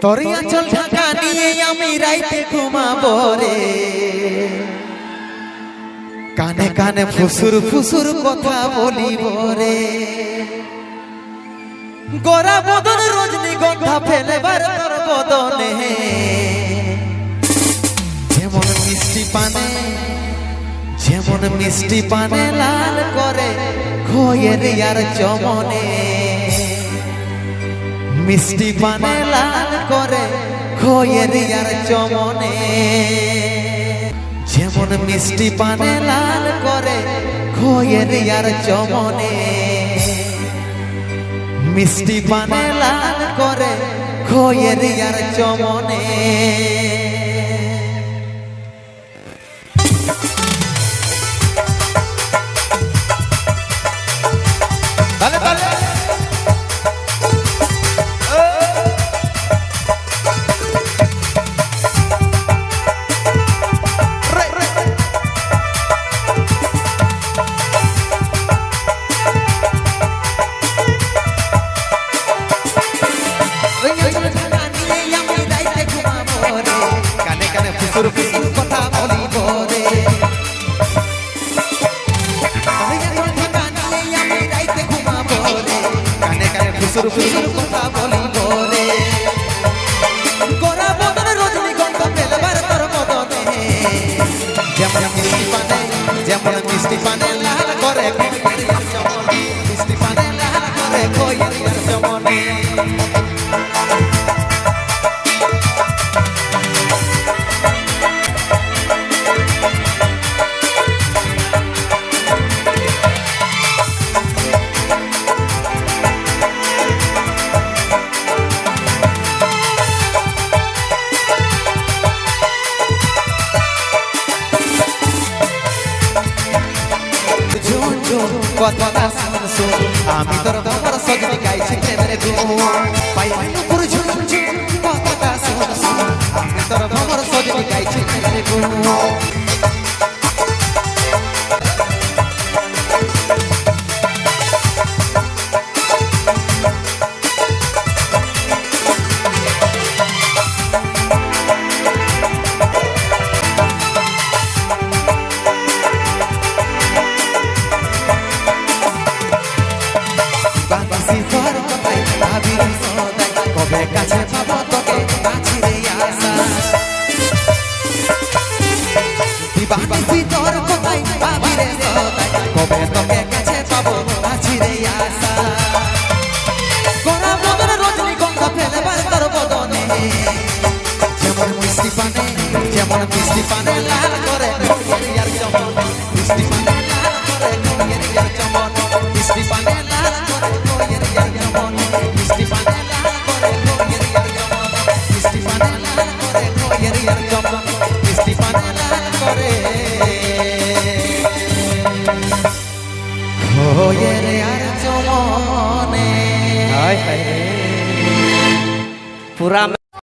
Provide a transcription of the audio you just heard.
তোর আঁচল ঢাকা নিয়ে আমি রাইতে ঘুমাবো রে, কানে কানে ফুসুর ফুসুর কথা বলিব রে। গোরা বদন রজনীগন্ধা ফেলেবার তোর বদনে, যেমন মিষ্টি পানে যেমন মিষ্টি পানে লাল করে খয়ের আর চমনে, মিষ্টি পানে লাল করে খয়ের আর চমনে, যেমন মিষ্টি পানে লাল করে খয়ের আর চমনে, মিষ্টি পানে লাল করে খয়ের আর চমনে। কথা বলিব রে, আমি রাইতে ঘুমাবো রে, কানে কানে ফুসুর ফুসুর কথা বলিব রে। গোরা বদন রজনীগন্ধা ফেলবার তোর বদনে, যেমন মিষ্টি পানে মিষ্টি পানে লাল করে মিষ্টি পানে লাল করে খয়ের আর চমনে। কথা শুন শুন আমি তোর খবর সজনি গাইছি প্রেমের গুণ, পাইনি উপর ঝুম ঝুম কথা শুন শুন আমি তোর খবর সজনি গাইছি প্রেমের গুণ। কবে কাছে পাবো তোকে কাছে আসা, দিবানিসি তোর কোথায় পাবি রে সদাই, কবে তোকে কাছে পাবো কাছে আসা। গোরা বদন রজনীগন্ধা ফেলবার তোর বদনে, যেমন মিষ্টি পানে লাল করে খয়ের আর চমনে, মিষ্টি পানে লাল করে খয়ের আর চমনে, মিষ্টি পানে লাল করে খয়ের আর চমনে, মিষ্টি পানে পুরা